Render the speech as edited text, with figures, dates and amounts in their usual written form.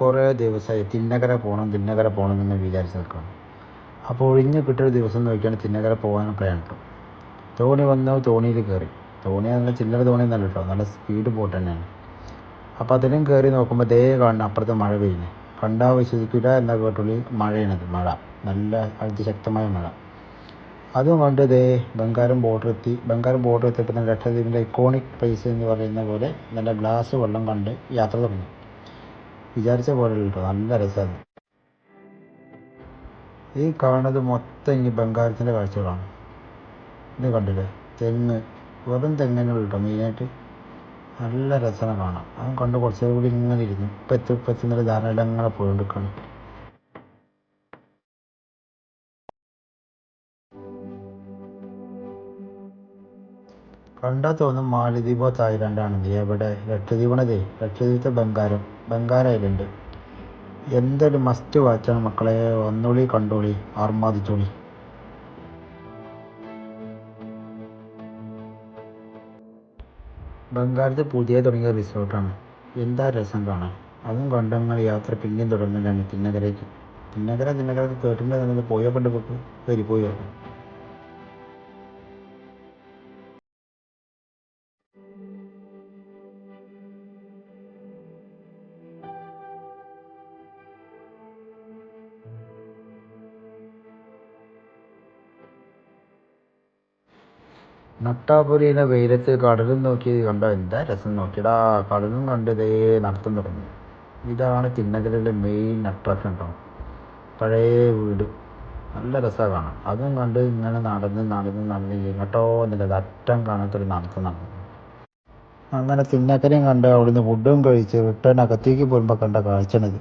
കുറേ ദിവസമായി തിന്നക്കര പോകണം എന്ന് വിചാരിച്ച് നിൽക്കണം. അപ്പോൾ ഒഴിഞ്ഞ് കിട്ടിയൊരു ദിവസം നോക്കിയാണ് തിന്നക്കര പോകാൻ പ്ലാൻ ഇട്ടു. തോണി വന്നു, തോണിയിൽ കയറി. തോണി നല്ല ചില്ലറ തോണിയൊന്നല്ല കേട്ടോ, നല്ല സ്പീഡ് ബോട്ട് തന്നെയാണ്. അപ്പോൾ അതിലും കയറി നോക്കുമ്പോൾ ദേ കാണുന്ന അപ്പുറത്ത് മഴ പെയ്യുന്നത് കണ്ടാൽ വിശ്വസിക്കില്ല. എന്നാൽ കേട്ടുള്ളി മഴയാണത്, മഴ, നല്ല അതിശക്തമായ മഴ. അതും കണ്ട് ദേ ബംഗാരം ബോർഡർ എത്തിയപ്പോൾ തന്നെ ലക്ഷദ്വീപിൻ്റെ ഇക്കോണിക് പ്ലേസ് എന്ന് പറയുന്ന പോലെ നല്ല ഗ്ലാസ് വെള്ളം കണ്ട് യാത്ര തുടങ്ങി. വിചാരിച്ച പോലെ കേട്ടോ, നല്ല രസമാണ്. ഈ കാണുന്നത് മൊത്തം ഇനി ബംഗാരത്തിൻ്റെ കാഴ്ചകളാണ്. ഇത് കണ്ടില്ലേ, തെങ്ങ്, വെറും തെങ്ങുകൾ കേട്ടോ മെയിനായിട്ട്. നല്ല രസമാണ് കാണാം. അതും കണ്ട് കുറച്ച് കൂടി ഇങ്ങനെ ഇരുന്നു. ഇപ്പം എത്തുന്നൊരു ധാരാളം അങ്ങനെ പോയിക്കൊണ്ടിരിക്കുകയാണ്. കണ്ടാൽ തോന്നും മാലദ്വീപോ തായ്ലാൻഡാണെന്ന്. എവിടെ, ലക്ഷദ്വീപത്തെ ബംഗാരം ഐലൻഡ്. എന്തൊരു മസ്റ്റ് വാച്ചാണ് മക്കളെ. വന്നോളി, കണ്ടോളി, ആർമാദിച്ചോളി. ബംഗാരത്ത് പുതിയ തുടങ്ങിയ റിസോർട്ടാണ്. എന്താ രസം കാണാൻ. അതും കണ്ടങ്ങനെ യാത്ര പിന്നെയും തുടങ്ങുന്നതാണ് തിന്നകരയ്ക്ക്. തിന്നകര കേട്ടിട്ടുണ്ടെങ്കിൽ പോയോ പണ്ട് പോക്ക് പോയോ. നട്ടാപുരിയിലെ വെയിലത്ത് കടലും നോക്കി കണ്ടോ, എന്താ രസം നോക്കിയടാ. കടലും കണ്ട് ഇതേ നടത്തം തുടങ്ങി. ഇതാണ് തിന്നകരയിലെ മെയിൻ അട്രാക്ഷൻ കേട്ടോ. പഴയ വീട്, നല്ല രസമാണ് കാണാൻ. അതും കണ്ട് ഇങ്ങനെ നടന്ന് എങ്ങോട്ടോ എന്നുള്ളത് അറ്റം കാണാത്തൊരു നടന്നു. അങ്ങനെ തിന്നക്കരയും കണ്ട് അവിടുന്ന് ഫുഡും കഴിച്ച് റിട്ടേൺ അകത്തേക്ക് പോകുമ്പോൾ കണ്ട കാഴ്ചയാണിത്.